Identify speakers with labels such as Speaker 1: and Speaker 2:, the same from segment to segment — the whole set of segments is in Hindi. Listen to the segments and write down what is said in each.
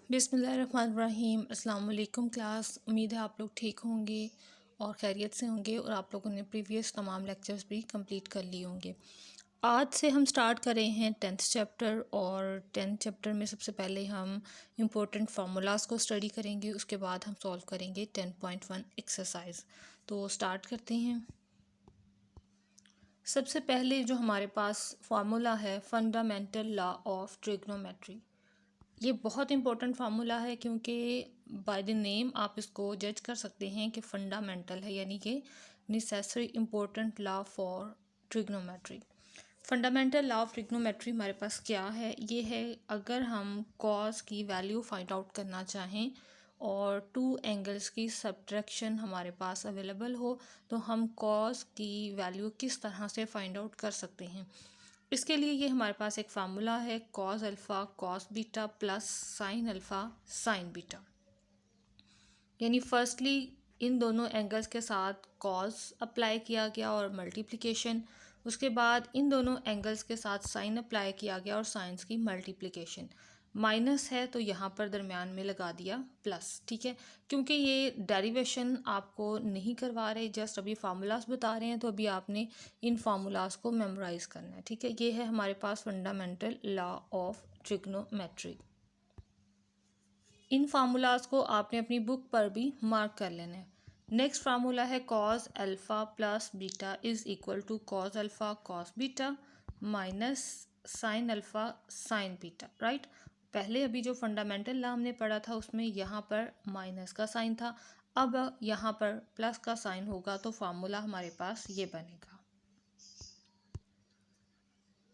Speaker 1: बिस्मिल्लाहिर्रहमानिर्रहीम। अस्सलाम वालेकुम क्लास। उम्मीद है आप लोग ठीक होंगे और खैरियत से होंगे और आप लोगों ने प्रीवियस तमाम लेक्चर्स भी कंप्लीट कर लिए होंगे। आज से हम स्टार्ट कर रहे हैं 10th चैप्टर और 10th चैप्टर में सबसे पहले हम इम्पोर्टेंट फार्मूलाज को स्टडी करेंगे, उसके बाद हम सॉल्व करेंगे 10.1 एक्सरसाइज। तो स्टार्ट करते हैं। सबसे पहले जो हमारे पास फार्मूला है फंडामेंटल लॉ ऑफ ट्रिग्नोमेट्री। ये बहुत इंपॉर्टेंट फार्मूला है क्योंकि बाय द नेम आप इसको जज कर सकते हैं कि फंडामेंटल है, यानी कि necessary important law for trigonometry. Fundamental law of trigonometry हमारे पास क्या है? ये है अगर हम कॉस की वैल्यू फाइंड आउट करना चाहें और टू एंगल्स की सब्ट्रैक्शन हमारे पास अवेलेबल हो तो हम कॉस की वैल्यू किस तरह से फाइंड आउट कर सकते हैं। इसके लिए ये हमारे पास एक फार्मूला है cos alpha cos beta plus sign alpha sine beta. यानी फर्स्टली इन दोनों एंगल्स के साथ कॉस अप्लाई किया गया और मल्टीप्लिकेशन, उसके बाद इन दोनों एंगल्स के साथ साइन अप्लाई किया गया और साइंस की मल्टीप्लिकेशन। माइनस है तो यहाँ पर दरमियान में लगा दिया प्लस। ठीक है, क्योंकि ये डेरिवेशन आपको नहीं करवा रहे, जस्ट अभी फार्मूलाज बता रहे हैं, तो अभी आपने इन फार्मूलाज को मेमोराइज़ करना है। ठीक है, ये है हमारे पास फंडामेंटल लॉ ऑफ ट्रिग्नोमेट्री। इन फार्मूलाज को आपने अपनी बुक पर भी मार्क कर लेना है। नेक्स्ट फार्मूला है cos alpha plus beta is equal to cos alpha cos beta minus sine alpha sine beta. Right, पहले अभी जो फंडामेंटल लॉ हमने पढ़ा था उसमें यहाँ पर माइनस का साइन था, अब यहाँ पर प्लस का साइन होगा तो फार्मूला हमारे पास ये बनेगा।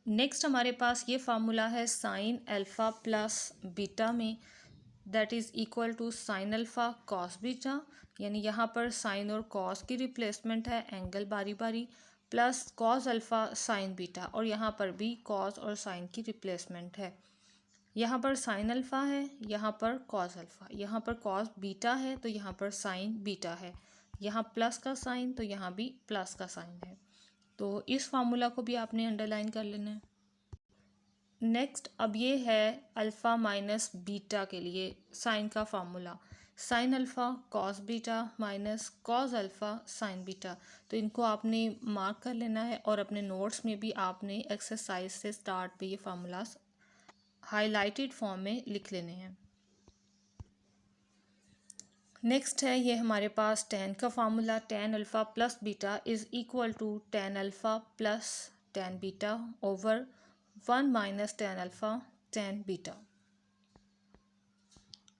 Speaker 1: नेक्स्ट हमारे पास ये फार्मूला है साइन अल्फ़ा प्लस बीटा में that is equal to sine alpha cos beta, यानी यहाँ पर साइन और कॉस की रिप्लेसमेंट है एंगल बारी बारी, plus cos alpha sine beta और यहाँ पर भी कॉस और साइन की रिप्लेसमेंट है। यहाँ पर साइन अल्फ़ा है, यहाँ पर कॉस अल्फ़ा, यहाँ पर कॉस बीटा है तो यहाँ पर साइन बीटा है, यहाँ प्लस का साइन तो यहाँ भी प्लस का साइन है। तो इस फार्मूला को भी आपने अंडरलाइन कर लेना है। नेक्स्ट अब ये है अल्फ़ा माइनस बीटा के लिए साइन का formula, sign alpha cos beta minus cos alpha sine beta. तो इनको आपने मार्क कर लेना है और अपने नोट्स में भी आपने एक्सरसाइज से स्टार्ट पे ये फार्मूलाज हाईलाइटेड फॉर्म में लिख लेने हैं। नेक्स्ट है ये हमारे पास टेन का formula, tan alpha plus beta is equal to tan alpha plus tan beta over 1 minus tan alpha tan beta.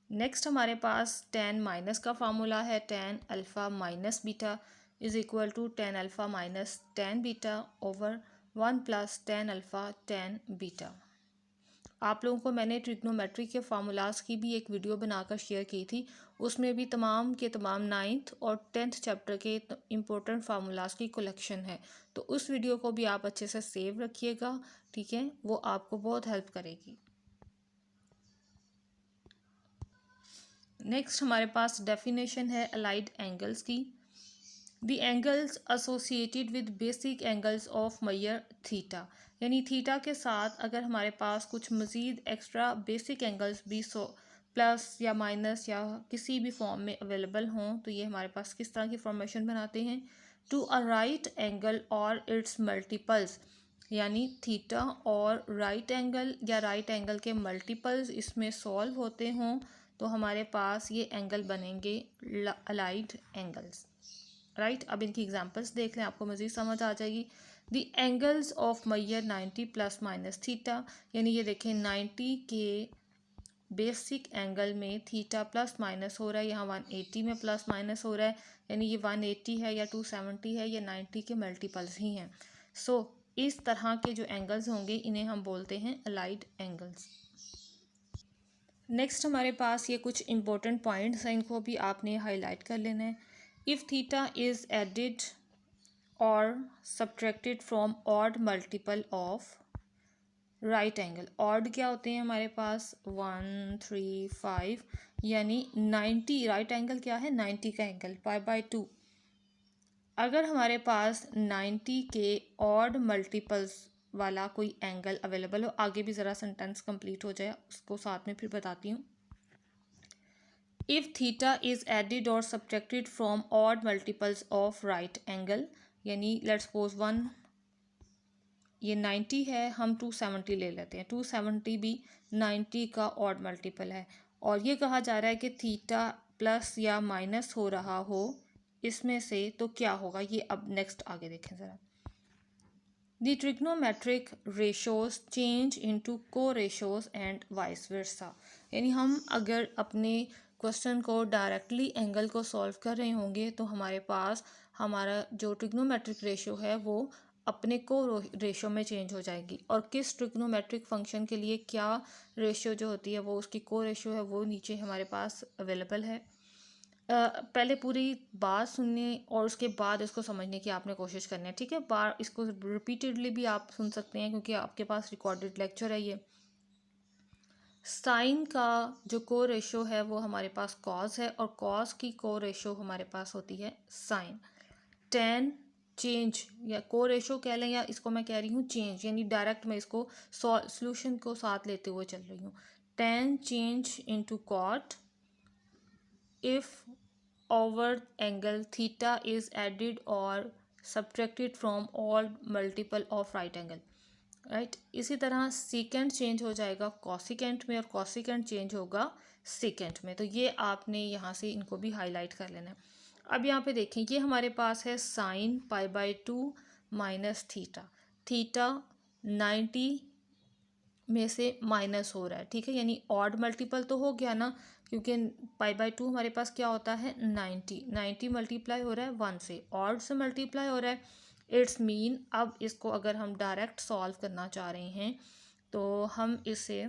Speaker 1: Next हमारे पास टेन माइनस का फार्मूला है, tan alpha minus beta is equal to tan alpha minus tan beta over 1 plus tan alpha tan beta. आप लोगों को मैंने ट्रिग्नोमेट्री के फार्मूलाज की भी एक वीडियो बनाकर शेयर की थी, उसमें भी तमाम के तमाम 9th और 10th चैप्टर के इम्पोर्टेंट फार्मूलाज की कलेक्शन है, तो उस वीडियो को भी आप अच्छे से सेव रखिएगा। ठीक है, वो आपको बहुत हेल्प करेगी। नेक्स्ट हमारे पास डेफिनेशन है अलाइड एंगल्स की। The angles associated with basic angles of measure theta, यानी थीटा के साथ अगर हमारे पास कुछ मज़ीद एक्स्ट्रा बेसिक एंगल्स भी प्लस या माइनस या किसी भी फॉर्म में अवेलेबल हों तो ये हमारे पास किस तरह की फॉर्मेशन बनाते हैं, टू अ राइट एंगल और इट्स मल्टीपल्स, यानी थीटा और राइट एंगल या राइट एंगल के मल्टीपल्स इसमें सॉल्व होते हों तो हमारे पास ये एंगल बनेंगे अलाइड एंगल्स। राइट, अब इनकी एग्जांपल्स देख लें, आपको मज़ीद समझ आ जाएगी। द एंगल्स ऑफ मैयर 90 प्लस माइनस थीटा, यानी ये देखें 90 के बेसिक एंगल में थीटा प्लस माइनस हो रहा है, यहाँ 180 में प्लस माइनस हो रहा है, यानी ये 180 है या 270 है, ये 90 के मल्टीपल्स ही हैं। सो इस तरह के जो एंगल्स होंगे इन्हें हम बोलते हैं अलाइड एंगल्स। नेक्स्ट हमारे पास ये कुछ इंपॉर्टेंट पॉइंट्स हैं, इनको भी आपने हाईलाइट कर लेना है। इफ़ थीटा इज़ एडिड और subtracted from odd multiple of right angle, odd क्या होते हैं हमारे पास 1 3 5, यानी 90, राइट एंगल क्या है 90 का एंगल π/2। अगर हमारे पास 90 के ऑड मल्टीपल्स वाला कोई एंगल अवेलेबल हो, आगे भी ज़रा सेंटेंस कंप्लीट हो जाए उसको साथ में फिर बताती हूँ। इफ़ थीटा इज़ एडिड और subtracted from odd multiples of right angle, यानी लेट्स सपोज वन, ये 90 है, हम 270 ले लेते हैं, 270 भी 90 का ऑड मल्टीपल है, और ये कहा जा रहा है कि थीटा प्लस या माइनस हो रहा हो इसमें से, तो क्या होगा ये अब नेक्स्ट आगे देखें ज़रा। The trigonometric ratios change into co-ratios and vice versa, यानी हम अगर अपने क्वेश्चन को डायरेक्टली एंगल को सॉल्व कर रहे होंगे तो हमारे पास हमारा जो ट्रिग्नोमेट्रिक रेशियो है वो अपने को रेशियो में चेंज हो जाएगी, और किस ट्रिग्नोमेट्रिक फंक्शन के लिए क्या रेशियो जो होती है वो उसकी को रेशियो है वो नीचे हमारे पास अवेलेबल है। पहले पूरी बात सुनने और उसके बाद इसको समझने की आपने कोशिश करनी है, ठीक है। बार इसको रिपीटेडली भी आप सुन सकते हैं क्योंकि आपके पास रिकॉर्डेड लेक्चर है ये। साइन का जो को रेशो है वो हमारे पास कॉस है, और कॉस की को रेशो हमारे पास होती है साइन। टेन चेंज या को रेशो कह लें, या इसको मैं कह रही हूँ चेंज, यानी डायरेक्ट मैं इसको सॉल्यूशन को साथ लेते हुए चल रही हूँ। Tan change into cot if our angle theta is added or subtracted from all multiple of right angle, right. इसी तरह सीकेंट चेंज हो जाएगा कॉसिकेंट में, और कॉसिकेंट चेंज होगा सीकेंट में, तो ये आपने यहाँ से इनको भी हाईलाइट कर लेना है। अब यहाँ पे देखें, ये हमारे पास है साइन π/2 माइनस थीटा, थीटा 90 में से माइनस हो रहा है, ठीक है, यानी ऑड मल्टीपल तो हो गया ना, क्योंकि π/2 हमारे पास क्या होता है 90 मल्टीप्लाई हो रहा है 1 से, ऑड से मल्टीप्लाई हो रहा है। इट्स मीन अब इसको अगर हम डायरेक्ट सॉल्व करना चाह रहे हैं तो हम इसे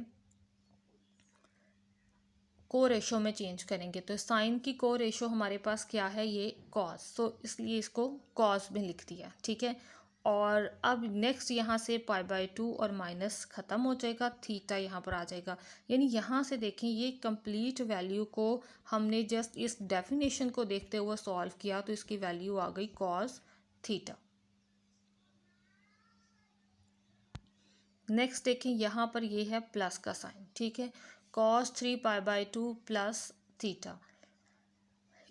Speaker 1: को रेशो में चेंज करेंगे, तो साइन की को रेशो हमारे पास क्या है ये कॉस, तो इसलिए इसको कॉस में लिख दिया, ठीक है। और अब नेक्स्ट यहाँ से π/2 और माइनस ख़त्म हो जाएगा, थीटा यहाँ पर आ जाएगा, यानी यहाँ से देखें ये कंप्लीट वैल्यू को हमने जस्ट इस डेफिनेशन को देखते हुए सॉल्व किया, तो इसकी वैल्यू आ गई कॉस थीटा। नेक्स्ट देखें, यहाँ पर ये है प्लस का साइन, ठीक है, cos 3π/2 प्लस थीटा।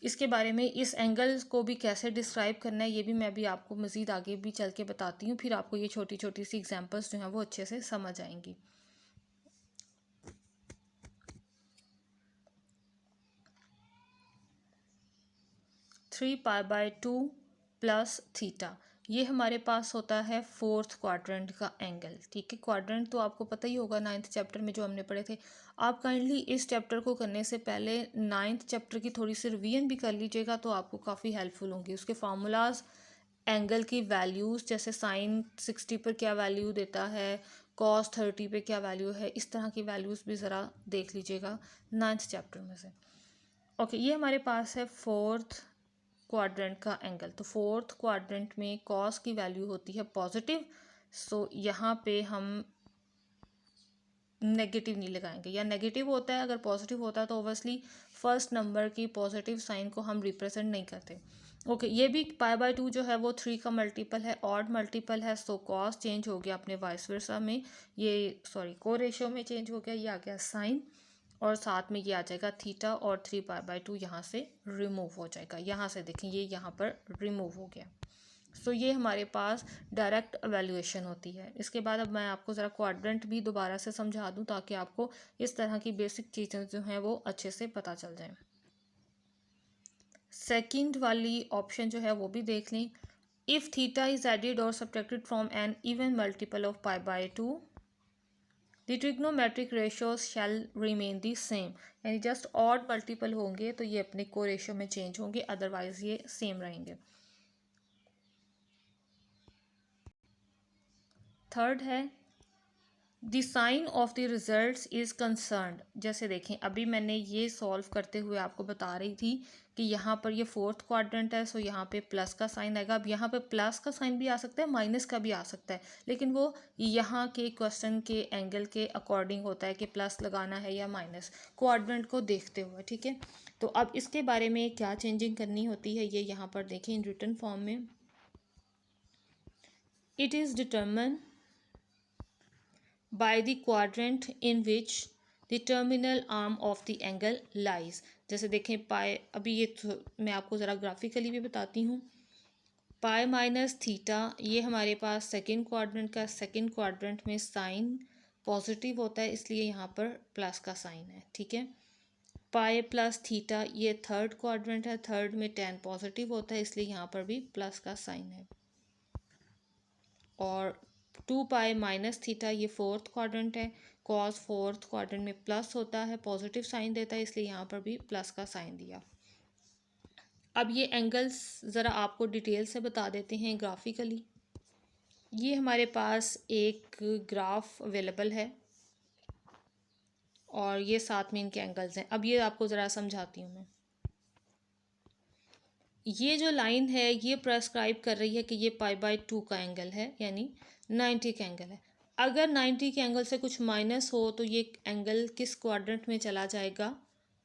Speaker 1: इसके बारे में इस एंगल को भी कैसे डिस्क्राइब करना है ये भी मैं अभी आपको मज़ीद आगे भी चल के बताती हूँ, फिर आपको ये छोटी छोटी सी एग्जांपल्स जो हैं वो अच्छे से समझ आएंगी। थ्री π/2 प्लस थीटा, ये हमारे पास होता है फोर्थ क्वाड्रेंट का एंगल, ठीक है। क्वाड्रेंट तो आपको पता ही होगा 9th चैप्टर में जो हमने पढ़े थे। आप काइंडली इस चैप्टर को करने से पहले 9th चैप्टर की थोड़ी सी रिवीजन भी कर लीजिएगा, तो आपको काफ़ी हेल्पफुल होंगी। उसके फार्मूलाज, एंगल की वैल्यूज़, जैसे साइन 60 पर क्या वैल्यू देता है, कॉस 30 पे क्या वैल्यू है, इस तरह की वैल्यूज़ भी ज़रा देख लीजिएगा 9th चैप्टर में से। ओके, ये हमारे पास है फोर्थ क्वाड्रेंट का एंगल, तो फोर्थ क्वाड्रेंट में कॉस की वैल्यू होती है पॉजिटिव, सो यहाँ पे हम नेगेटिव नहीं लगाएंगे, या नेगेटिव होता है, अगर पॉजिटिव होता है तो ओबियसली फर्स्ट नंबर की पॉजिटिव साइन को हम रिप्रेजेंट नहीं करते। ओके, ये भी π/2 जो है वो 3 का मल्टीपल है, ऑड मल्टीपल है, सो कॉस चेंज हो गया अपने वाइस वर्सा में, ये सॉरी को रेशियो में चेंज हो गया, ये आ गया साइन, और साथ में ये आ जाएगा थीटा, और 3π/2 यहाँ से रिमूव हो जाएगा, यहाँ से देखें ये यहाँ पर रिमूव हो गया। सो ये हमारे पास डायरेक्ट एवेल्यूएशन होती है। इसके बाद अब मैं आपको ज़रा क्वाड्रेंट भी दोबारा से समझा दूँ ताकि आपको इस तरह की बेसिक चीज़ें जो हैं वो अच्छे से पता चल जाएं। सेकंड वाली ऑप्शन जो है वो भी देख लें। इफ़ थीटा इज़ एडिड और subtracted from an even multiple of π/2 the trigonometric ratios shall remain the same, यानी जस्ट ऑड मल्टीपल होंगे तो ये अपने को रेशियो में चेंज होंगे, अदरवाइज ये सेम रहेंगे। थर्ड है the sign of the results is concerned, जैसे देखें अभी मैंने ये सॉल्व करते हुए आपको बता रही थी कि यहाँ पर ये फोर्थ क्वाड्रेंट है, सो यहाँ पे प्लस का साइन आएगा। अब यहाँ पे प्लस का साइन भी आ सकता है, माइनस का भी आ सकता है, लेकिन वो यहाँ के क्वेश्चन के एंगल के अकॉर्डिंग होता है कि प्लस लगाना है या माइनस, क्वाड्रेंट को देखते हुए, ठीक है। तो अब इसके बारे में क्या चेंजिंग करनी होती है ये यहाँ पर देखें इन रिटन फॉर्म में। It is determined by the quadrant in which the terminal arm of the angle lies. जैसे देखें पाई, अभी ये मैं आपको ज़रा ग्राफिकली भी बताती हूँ। पाई माइनस थीटा, ये हमारे पास सेकंड क्वाड्रेंट का, सेकंड क्वाड्रेंट में साइन पॉजिटिव होता है इसलिए यहाँ पर प्लस का साइन है, ठीक है। पाई प्लस थीटा, ये थर्ड क्वाड्रेंट है, थर्ड में टेन पॉजिटिव होता है इसलिए यहाँ पर भी प्लस का साइन है। और 2 पाई माइनस थीटा, ये फोर्थ क्वाड्रेंट है, कॉस फोर्थ क्वाड्रेंट में प्लस होता है, पॉजिटिव साइन देता है इसलिए यहाँ पर भी प्लस का साइन दिया। अब ये एंगल्स ज़रा आपको डिटेल से बता देते हैं ग्राफिकली। ये हमारे पास एक ग्राफ अवेलेबल है और ये साथ में इनके एंगल्स हैं। अब ये आपको ज़रा समझाती हूँ मैं। ये जो लाइन है ये प्रेस्क्राइब कर रही है कि ये पाई/2 का एंगल है, यानी 90 का एंगल है। अगर 90 के एंगल से कुछ माइनस हो तो ये एंगल किस क्वाड्रेंट में चला जाएगा?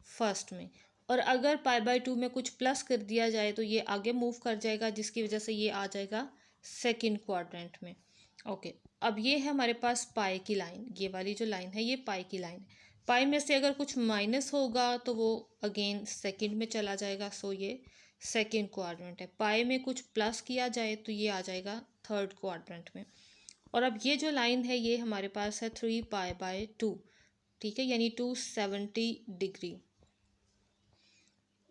Speaker 1: फर्स्ट में। और अगर पाई/2 में कुछ प्लस कर दिया जाए तो ये आगे मूव कर जाएगा, जिसकी वजह से ये आ जाएगा सेकंड क्वाड्रेंट में। ओके, अब ये है हमारे पास पाई की लाइन, ये वाली जो लाइन है ये पाई की लाइन है। पाई में से अगर कुछ माइनस होगा तो वो अगेन सेकंड में चला जाएगा, सो ये सेकंड क्वाड्रेंट है। पाई में कुछ प्लस किया जाए तो ये आ जाएगा थर्ड क्वाड्रेंट में। और अब ये जो लाइन है ये हमारे पास है 3 पाई/2, ठीक है, यानी 270 डिग्री।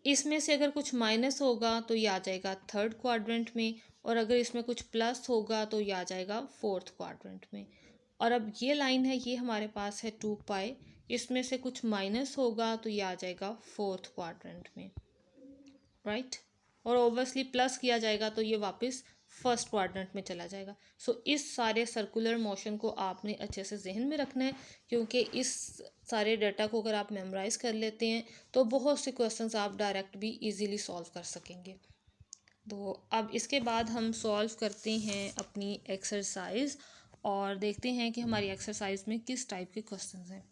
Speaker 1: इसमें से अगर कुछ माइनस होगा तो ये आ जाएगा थर्ड क्वाड्रेंट में, और अगर इसमें कुछ प्लस होगा तो ये आ जाएगा फोर्थ क्वाड्रेंट में। और अब ये लाइन है ये हमारे पास है 2 पाई, इसमें से कुछ माइनस होगा तो ये आ जाएगा फोर्थ क्वाड्रेंट में, राइट। और ओब्वियसली प्लस किया जाएगा तो ये वापस फर्स्ट क्वाड्रेंट में चला जाएगा। सो इस सारे सर्कुलर मोशन को आपने अच्छे से जहन में रखना है, क्योंकि इस सारे डाटा को अगर आप मेमोराइज़ कर लेते हैं तो बहुत से क्वेश्चंस आप डायरेक्ट भी इजीली सॉल्व कर सकेंगे। तो अब इसके बाद हम सॉल्व करते हैं अपनी एक्सरसाइज और देखते हैं कि हमारी एक्सरसाइज में किस टाइप के क्वेश्चंस हैं।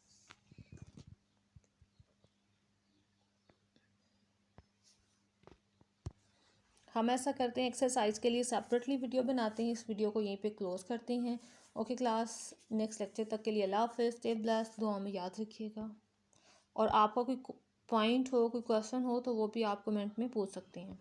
Speaker 1: हम ऐसा करते हैं, एक्सरसाइज के लिए सेपरेटली वीडियो बनाते हैं, इस वीडियो को यहीं पे क्लोज करते हैं। ओके क्लास, नेक्स्ट लेक्चर तक के लिए अल्लाह हाफिज़, स्टे ब्लेस्ड, दुआ में याद रखिएगा। और आपका कोई पॉइंट हो, कोई क्वेश्चन हो तो वो भी आप कमेंट में पूछ सकते हैं।